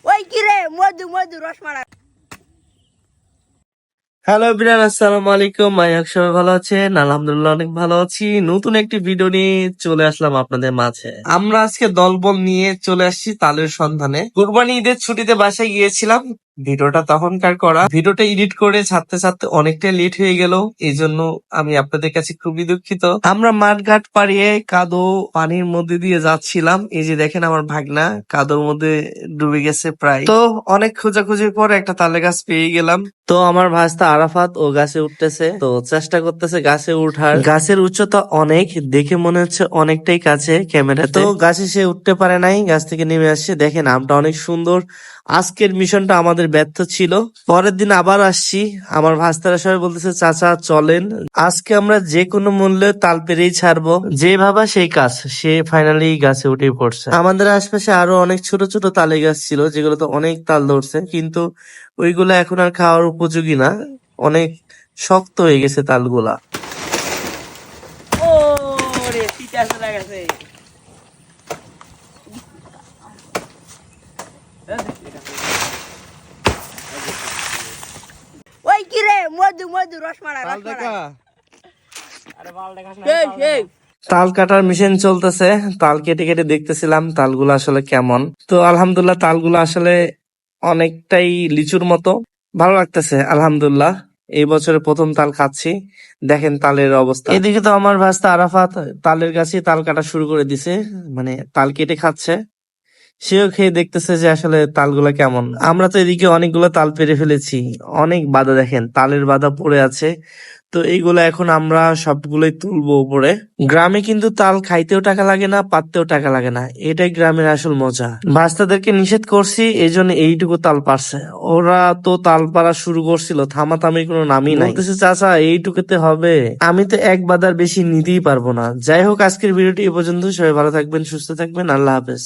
ওই কি রে মধু মধু রসমালাই। হ্যালো বিরান, আসসালামু আলাইকুম। সবাই ভালো আছেন? আলহামদুলিল্লাহ অনেক ভালো আছি। নতুন একটি ভিডিও নিয়ে চলে আসলাম আপনাদের মাঝে। আমরা আজকে দলবল নিয়ে চলে আসছি তালের সন্ধানে। কুরবানি ঈদের ছুটিতে বাসায় গিয়েছিলাম। ভিডিওটা তখনকার করা, ভিডিওটা এডিট করে ছাড়তে ছাড়তে অনেকটাই লেট হয়ে গেল, এই জন্য আমি আপনাদের কাছে খুবই দুঃখিত। আমরা মাঠঘাট পাড়িয়ে কাদো পানির মধ্যে দিয়ে যাচ্ছিলাম। এই যে দেখেন আমার ভাগনা কাদোর মধ্যে ডুবে গেছে প্রায়। তো অনেক খোঁজাখুঁজির পর একটা তালে গাছ পেয়ে গেলাম। তো আমার ভাস্তা আরাফাত ও গাছে উঠতেছে, তো চেষ্টা করতেছে গাছে উঠার। গাছের উচ্চতা অনেক, দেখে মনে হচ্ছে অনেকটাই কাছে ক্যামেরাতে। তো গাছে সে উঠতে পারে নাই, গাছ থেকে নেমে আসছে। দেখেন আমটা অনেক সুন্দর। আজকের মিশনটা আমাদের ব্যর্থ ছিল। পরের দিন আবার আসছি, আমার ভাস্তারা সবাই বলতেছে চাচা চলেন, আজকে আমরা যে কোনো মূল্যে তাল পেরেই ছাড়বো। যে ভাবা সেই কাজ, সে ফাইনালি গাছে উঠে পড়ছে। আমাদের আশপাশে আরো অনেক ছোট ছোট তালে গাছ ছিল যেগুলোতে অনেক তাল ধরছে, কিন্তু ওইগুলা এখন আর খাওয়ার উপযোগী না, অনেক শক্ত হয়ে গেছে তালগুলা। ও রে পিতা চলে গেছে। ওই কি রে মধু মধু রসমালাই রসমালাই। তাল কাটার মেশিন চলতেছে, তাল কেটে কেটে দেখতেছিলাম তালগুলো আসলে কেমন। তো আলহামদুলিল্লাহ তালগুলো আসলে অনেকটাই লিচুর মতো, ভালো লাগতেছে আলহামদুলিল্লাহ। এই বছরে প্রথম তাল খাচ্ছি, দেখেন তালের অবস্থা। এদিকে তো আমার ভাস্তা আরাফাত তালের গাছে তাল কাটা শুরু করে দিছে, মানে তাল কেটে খাচ্ছে। সেও খেয়ে দেখতেছে যে আসলে তালগুলা কেমন। আমরা তো এদিকে অনেকগুলো তাল পেরে ফেলেছি, অনেক বাধা, দেখেন তালের বাধা পড়ে আছে। তো এইগুলো এখন আমরা সবগুলোই তুলবো উপরে। গ্রামে কিন্তু তাল খাইতেও টাকা লাগে না, পাততেও টাকা লাগে না, এটাই গ্রামের আসল মজা। বাচ্চাদেরকে নিষেধ করছি এই জন্য এইটুকু তাল পারছে। ওরা তো তাল পাড়া শুরু করছিল, থামাথামির কোনো নামই নাই। বলতেছে চাচা এইটুকুতে হবে, আমি তো এক বাদার বেশি নিতেই পারবো না। যাই হোক, আজকের ভিডিওটি এ পর্যন্ত। সবাই ভালো থাকবেন, সুস্থ থাকবেন, আল্লাহ হাফেজ।